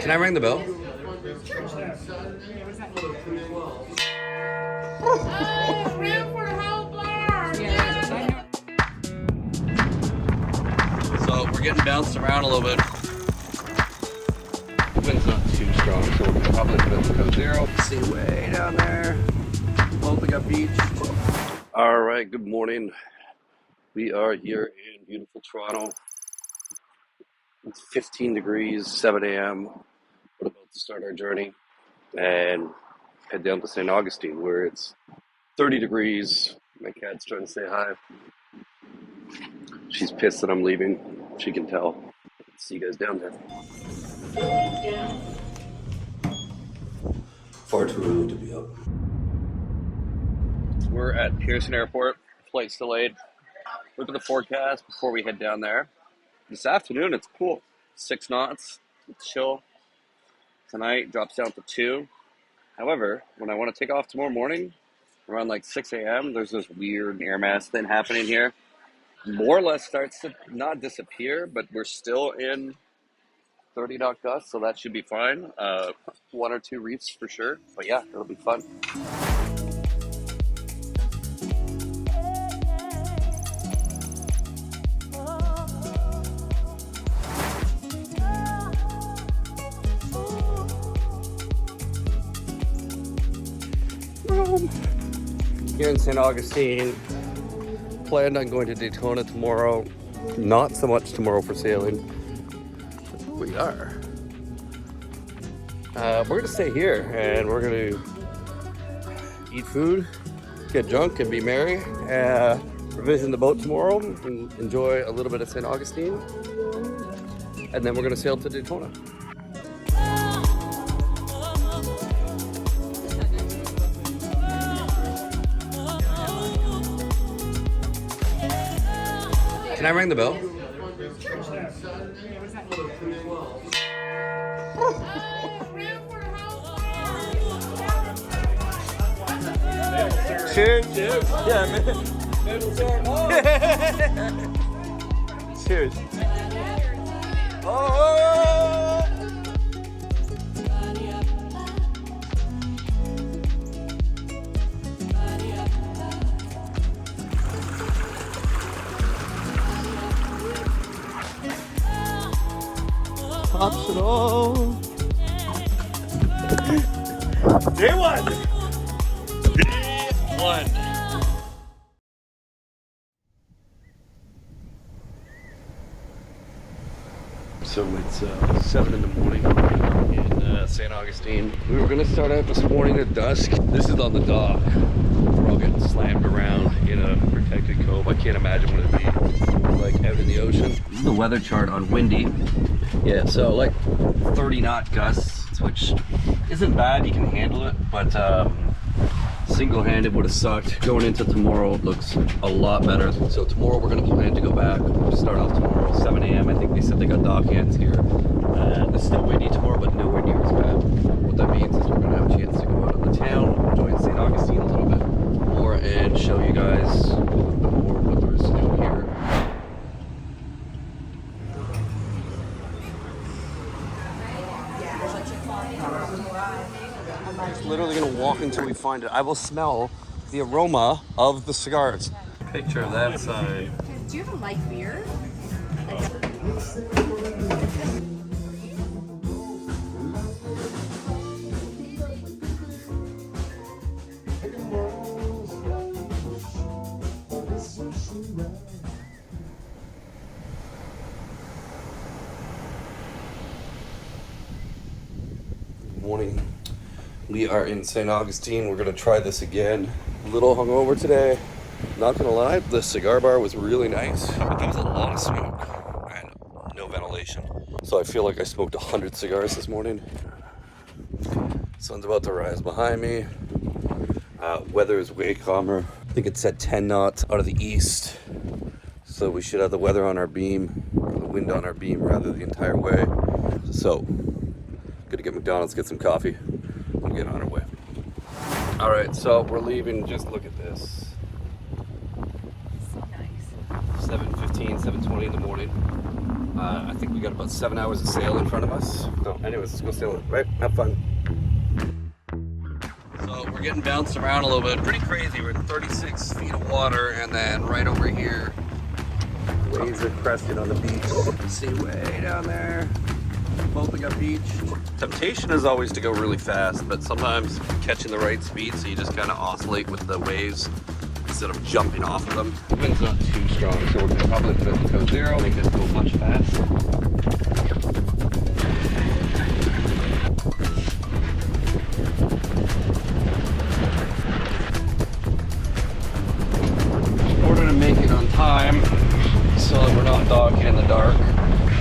Can I ring the bell? So we're getting bounced around a little bit. The wind's not too strong, so we're gonna probably put it to code 0. See way down there. Looking Beach. All right, good morning. We are here in beautiful Toronto. It's 15 degrees, 7 a.m. We're about to start our journey and head down to St Augustine, where it's 30 degrees. My cat's trying to say hi. She's pissed that I'm leaving. She can tell. See you guys down there. Far too early to be up. We're at Pearson Airport. Flight's delayed. Look at the forecast before we head down there. This afternoon, it's cool. 6 knots. It's chill. Tonight, drops down to 2. However, when I want to take off tomorrow morning, around like 6 a.m., there's this weird air mass thing happening here. More or less starts to not disappear, but we're still in 30 knot gusts, so that should be fine. 1 or 2 reefs for sure, but yeah, it'll be fun. Here in St. Augustine, planned on going to Daytona tomorrow. Not so much tomorrow for sailing. That's where we are. We're gonna stay here and we're gonna eat food, get drunk and be merry. Revision the boat tomorrow and enjoy a little bit of St. Augustine. And then we're gonna sail to Daytona. Can I ring the bell? Cheers. Cheers. Yeah, man. Cheers. Oh. Optional. Day 1. Day 1. So it's 7 in the morning in St. Augustine. We were gonna start out this morning at dusk. This is on the dock. We're all getting slammed around in a protected cove. I can't imagine what it'd be like out in the ocean. This is the weather chart on windy. Yeah, so like 30 knot gusts, which isn't bad, you can handle it, but single-handed would have sucked. Going into tomorrow looks a lot better. So tomorrow we're gonna plan to go back. Start off tomorrow, 7 a.m. I think they said they got dock hands here. It's still windy tomorrow, but nowhere near as bad. What that means is we're gonna have a chance to go out of the town, enjoy St. Augustine a little bit more, and show you guys a little bit more what there is to do here. Just literally gonna walk until we find it. I will smell the aroma of the cigars. Picture of that side. Do you have a light beer? Good morning. We are in St. Augustine. We're gonna try this again. A little hungover today. Not gonna lie, the cigar bar was really nice, but there was a lot of smoke and no ventilation. So I feel like I smoked 100 cigars this morning. Sun's about to rise behind me. Weather is way calmer. I think it's at 10 knots out of the east. So we should have the weather on our beam, or the wind on our beam rather, the entire way. So, gonna get McDonald's, get some coffee, and get on our way. All right, so we're leaving. Just look at this. So nice. 7:15, 7:20 in the morning. I think we got about 7 hours of sail in front of us. So anyways, let's go sailing, right? Have fun. So we're getting bounced around a little bit. Pretty crazy. We're at 36 feet of water, and then right over here, waves are cresting on the beach. See way down there, Bothega Beach. Temptation is always to go really fast, but sometimes catching the right speed, so you just kind of oscillate with the waves instead of jumping off of them. The wind's not too strong, so we're gonna probably put it in code 0, make this go much fast. In order to make it on time, so that we're not docking in the dark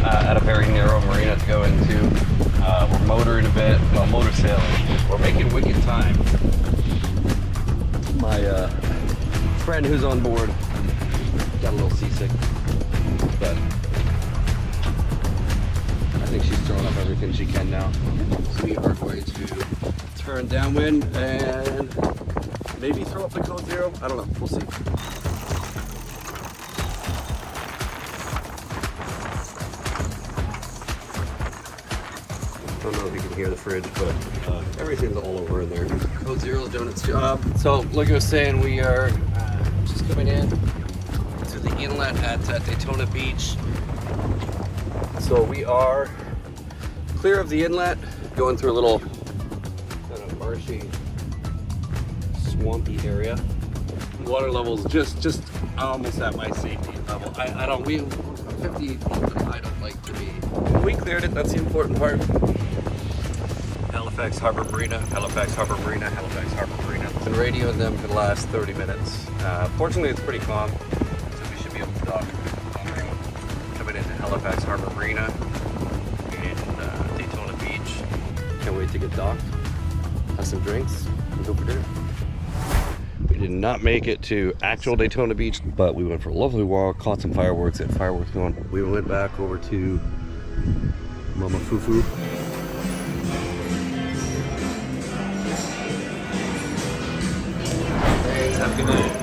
at a very narrow marina to go into, we're motoring a bit, well, motor sailing. We're making wicked time. My friend who's on board got a little seasick, but I think she's throwing up everything she can now. So we are going to turn downwind and maybe throw up the code 0. I don't know, we'll see. I don't know if you can hear the fridge, but everything's all over in there. Code 0 is doing its job. So, like I was saying, we are just coming in to the inlet at Daytona Beach. So we are clear of the inlet, going through a little kind of marshy, swampy area. Water level's just almost at my safety level. I don't, 58 feet, but I don't like to be. We cleared it, that's the important part. Halifax Harbor Marina, Halifax Harbor Marina, Halifax Harbor Marina. Been radioing them for the last 30 minutes. Fortunately, it's pretty calm, so we should be able to dock coming into Halifax Harbor Marina in Daytona Beach. Can't wait to get docked, have some drinks, and go for dinner. We did not make it to actual Daytona Beach, but we went for a lovely walk, caught some fireworks, had fireworks going. We went back over to Mama Fufu. Have a good night.